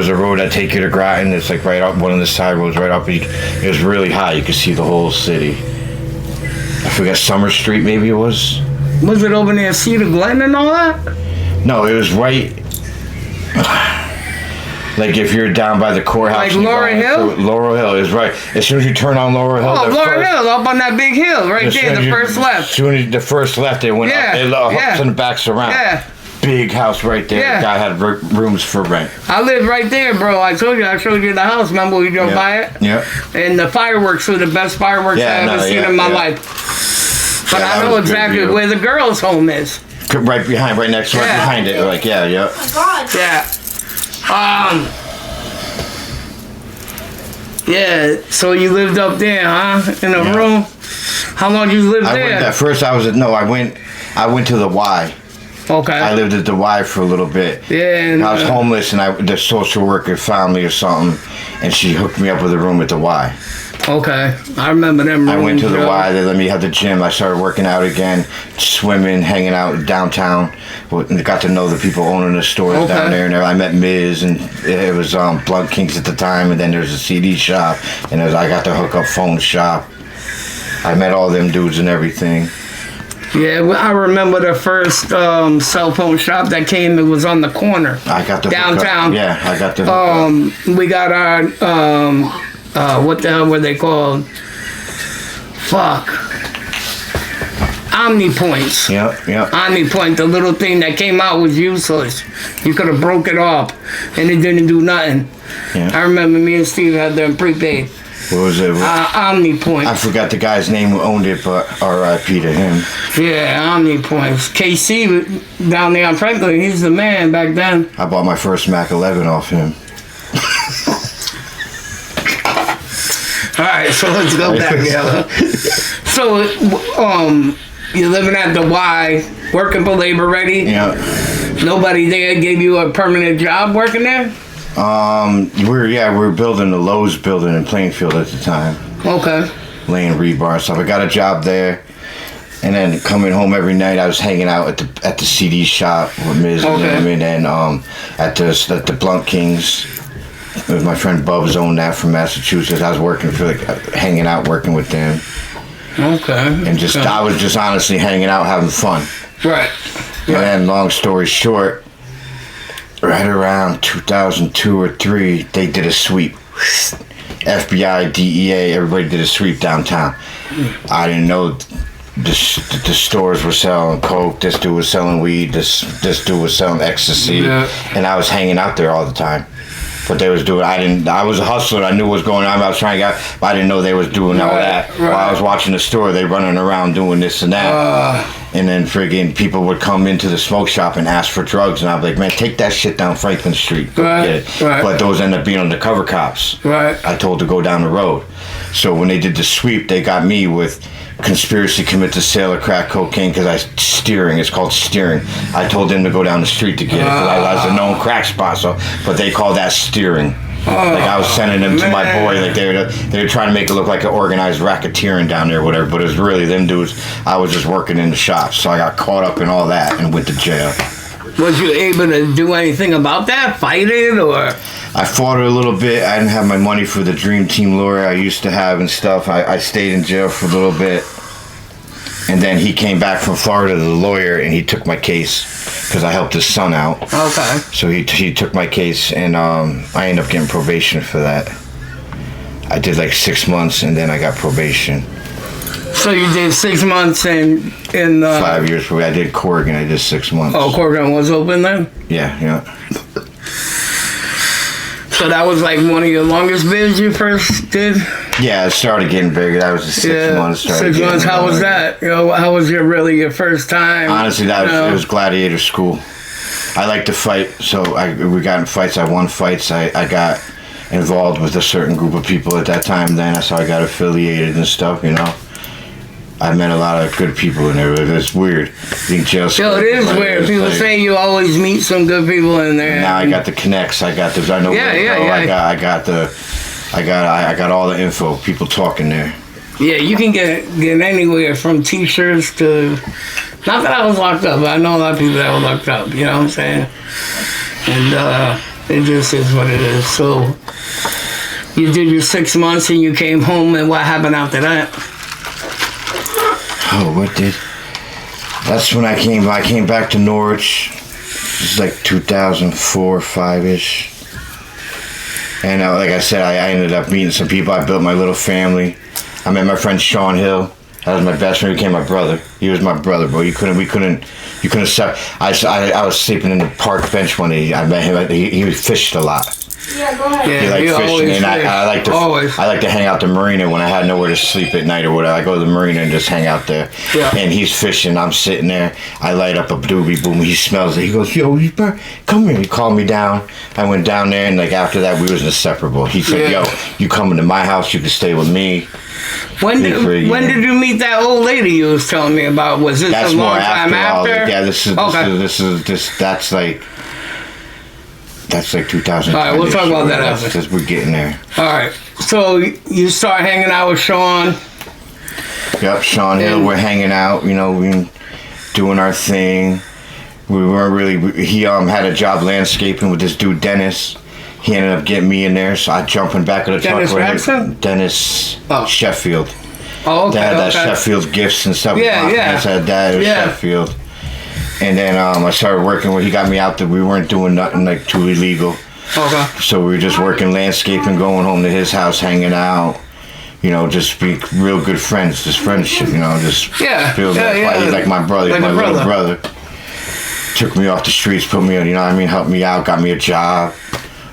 There's a road that take you to Groton. It's like right up one of the side roads, right up. It was really high. You could see the whole city. I forget, Summer Street maybe it was. Was it over near Cedar Glen and all that? No, it was right. Like if you're down by the courthouse. Like Laurel Hill? Laurel Hill is right. As soon as you turn on Laurel Hill. Oh, Laurel Hill, up on that big hill, right there, the first left. As soon as the first left, it went up. It ups and backs around. Yeah. Big house right there. Yeah. The guy had rooms for rent. I live right there, bro. I showed you the house. Remember we drove by it? Yeah. And the fireworks were the best fireworks I ever seen in my life. But I know exactly where the girls' home is. Right behind, right next, right behind it. Like, yeah. Oh my God. Yeah. So you lived up there, huh? In a room. How long you lived there? At first, I went to the Y. Okay. I lived at the Y for a little bit. Yeah. And, I was homeless, and the social worker found me or something, and she hooked me up with a room at the Y. Okay. I remember them rooms. I went to the Y. They let me have the gym. I started working out again, swimming, hanging out downtown. Got to know the people owning the stores down there. And I met Miz, and it was Blunt Kings at the time, and then there's a CD shop, and I got the hook up phone shop. I met all them dudes and everything. Yeah, I remember the first cell phone shop that came. It was on the corner. I got the downtown. Yeah, I got the. We got our what the hell were they called? Fuck. Omni-points. Yep. Omni-point, the little thing that came out was useless. You could have broke it off, and it didn't do nothing. Yeah. I remember me and Steve had them prepaid. What was it? Omni-point. I forgot the guy's name who owned it, but R.I.P. to him. Yeah, Omni-points. KC down there on Franklin, he's the man back then. I bought my first Mac 11 off him. All right, so let's go back there. So, you're living at the Y, working for Labor Ready. Yeah. Nobody there gave you a permanent job working there? We were building the Lowe's building in Plainfield at the time. Okay. Laying rebar and stuff. I got a job there, and then coming home every night, I was hanging out at the CD shop with Miz and them, and then at the Blunt Kings. With my friend Bubs owned that from Massachusetts. I was working for hanging out, working with them. Okay. And I was just honestly hanging out, having fun. Right. And then, long story short, right around 2002 or 3, they did a sweep. FBI, DEA, everybody did a sweep downtown. I didn't know the stores were selling coke. This dude was selling weed. This dude was selling ecstasy. And I was hanging out there all the time. What they was doing, I was a hustler. I knew what was going on. I was trying to get, but I didn't know they was doing all that. While I was watching the store, they running around doing this and that. And then friggin' people would come into the smoke shop and ask for drugs, and I'd be like, man, take that shit down Franklin Street. But those end up being undercover cops. I told to go down the road. So when they did the sweep, they got me with conspiracy commit to sale of crack cocaine because it's called steering. I told them to go down the street to get it because I was a known crack spot, but they call that steering. Like I was sending them to my boy, like they were trying to make it look like an organized racketeering down there or whatever, but it was really them dudes. I was just working in the shop, so I got caught up in all that and went to jail. Was you able to do anything about that? Fight it or? I fought it a little bit. I didn't have my money for the Dream Team lawyer I used to have and stuff. I stayed in jail for a little bit. And then he came back from Florida, the lawyer, and he took my case because I helped his son out. Okay. So he took my case, and I ended up getting probation for that. I did like 6 months, and then I got probation. So you did 6 months in 5 years. I did Corrigan. I did 6 months. Oh, Corrigan was open then? Yeah. So that was like one of your longest bids you first did? Yeah, it started getting bigger. That was the 6 months. 6 months. How was that? How was your first time? Honestly, it was gladiator school. I like to fight, so we got in fights. I won fights. I got involved with a certain group of people at that time. Then that's how I got affiliated and stuff. I met a lot of good people in there. It's weird. Being jail school. It is weird. People say you always meet some good people in there. Now I got the connects. I got the. I know. I got all the info. People talking there. Yeah, you can get anywhere from T-shirts to. Not that I was locked up, but I know a lot of people that were locked up. You know what I'm saying? And It just is what it is. So you did your 6 months and you came home, and what happened after that? Oh, what did? That's when I came back to Norwich. This is like 2004, 5-ish. And like I said, I ended up meeting some people. I built my little family. I met my friend Sean Hill. That was my best friend. He became my brother. He was my brother, bro. You couldn't stop. I was sleeping in the park bench one day. I met him. He fished a lot. Yeah, go ahead. Yeah, He liked fishing, and I like to always. I like to hang out the marina when I had nowhere to sleep at night or whatever. I go to the marina and just hang out there. Yeah. And he's fishing. I'm sitting there. I light up a doobie boom. He smells it. He goes, "Yo, come here." He called me down. I went down there, and like after that, we was inseparable. He said, Yeah. "Yo, you coming to my house? You can stay with me." When did you meet that old lady you was telling me about? Was this That's a long more time after. after? Yeah, this is that's like 2000. All right, we'll talk about that after. We're getting there. All right. So you start hanging out with Sean. Yep, Sean Hill. We're hanging out. You know, we doing our thing. We weren't really. He had a job landscaping with this dude Dennis. He ended up getting me in there, so I jump in back of the Dennis truck. Jackson? Dennis Sheffield. Oh, okay. Dad had Okay. Sheffield's gifts and stuff. Yeah, My yeah. parents had dad at Yeah. Sheffield. And then I started working where he got me out there. We weren't doing nothing like too illegal. Okay. So we were just working landscaping, going home to his house, hanging out. You know, just be real good friends, just friendship. You know, just Yeah, feel yeah, like yeah. he's like my brother, Like he's my a little brother. brother. Took me off the streets, put me on, you know what I mean, helped me out, got me a job,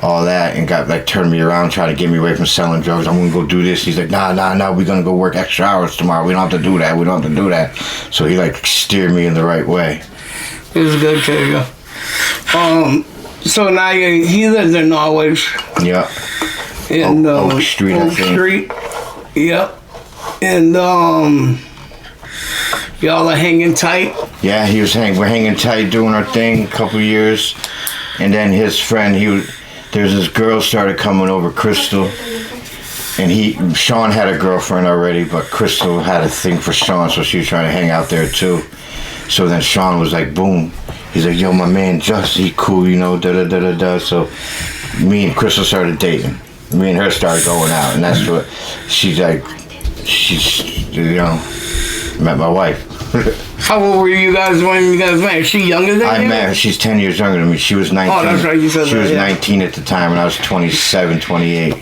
all that, and got like turned me around, trying to get me away from selling drugs. I'm gonna go do this. He's like, nah, we're gonna go work extra hours tomorrow. We don't have to do that. So he like steered me in the right way. He was a good kid. So now he lives in Norwich. Yeah. In Oak Street, I Oak think. Street. Yep. And y'all are hanging tight. Yeah, we're hanging tight, doing our thing, a couple years, and then his friend, there's this girl started coming over, Crystal, and Sean had a girlfriend already, but Crystal had a thing for Sean, so she was trying to hang out there too. So then Sean was like, boom, he's like, yo, my man, just he cool, you know, da. So me and Crystal started dating. Me and her started going out, and that's what she's you know, met my wife. How old were you guys when you guys met? Is she younger than you? I met her. She's 10 years younger than me. She was 19. Oh, that's right. You said she that, was yeah. 19 at the time, and I was 27, 28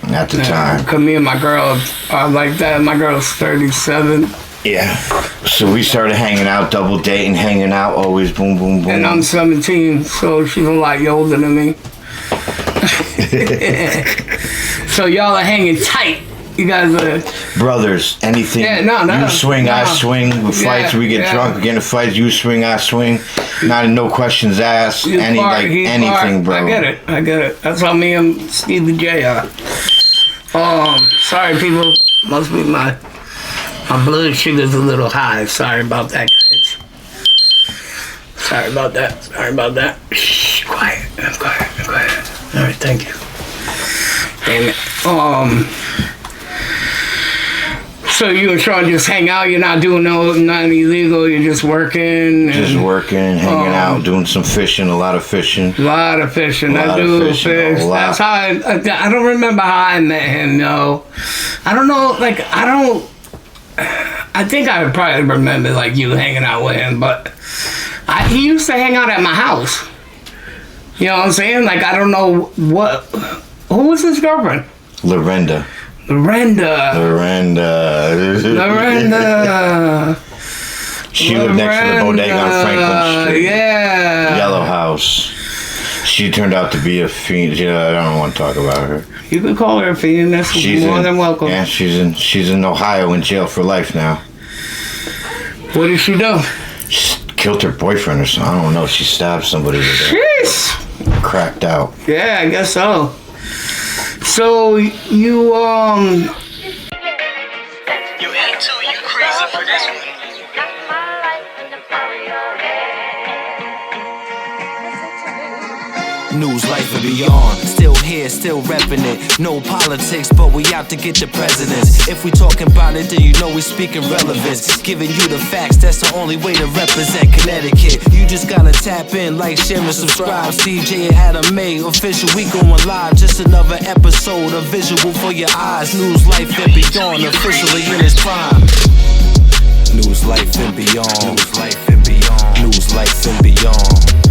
at the time. Cause me and my girl are like that. My girl's 37. Yeah. So we started hanging out, double dating, hanging out, always boom, boom, boom. And I'm 17, so she's a lot older than me. So y'all are hanging tight. You guys are brothers. Anything. Yeah, no. You swing, I swing. We fight, we get drunk, we get in a fight. You swing, I swing. No questions asked. Anything, bro. I get it. That's how me and Stevie J are. Sorry, people. Must be my blood sugar's a little high. Sorry about that, guys. Sorry about that. Shh, quiet. I'm quiet. All right, thank you. Damn it. So you and Sean just hang out. You're not doing nothing illegal. You're just working. Just working, hanging out, doing some fishing. A lot of fishing. A lot of fishing. I do fish. That's how I don't remember how I met him. No, I don't know. I think I would probably remember like you hanging out with him, but he used to hang out at my house. You know what I'm saying? Like I don't know who was his girlfriend? Lorenda. She lived next to the bodega on Franklin Street. Yeah. Yellow House. She turned out to be a fiend. You know, I don't want to talk about her. You could call her a fiend. That's more than welcome. Yeah, she's in Ohio in jail for life now. What did she do? She killed her boyfriend or something. I don't know. She stabbed somebody with it. Jeez. Cracked out. Yeah, I guess so. So you You ain't too, you crazy for this one. News, life, and beyond. Still here, still reppin' it. No politics, but we out to get the presidents. If we talking about it, then you know we speaking relevance. Giving you the facts, that's the only way to represent Connecticut. You just gotta tap in, like, share, and subscribe. CJ and Adam May, official, we going live. Just another episode, a visual for your eyes. News, life, and beyond, officially in its prime. News, life, and beyond. News, life, and beyond. News, life, and beyond.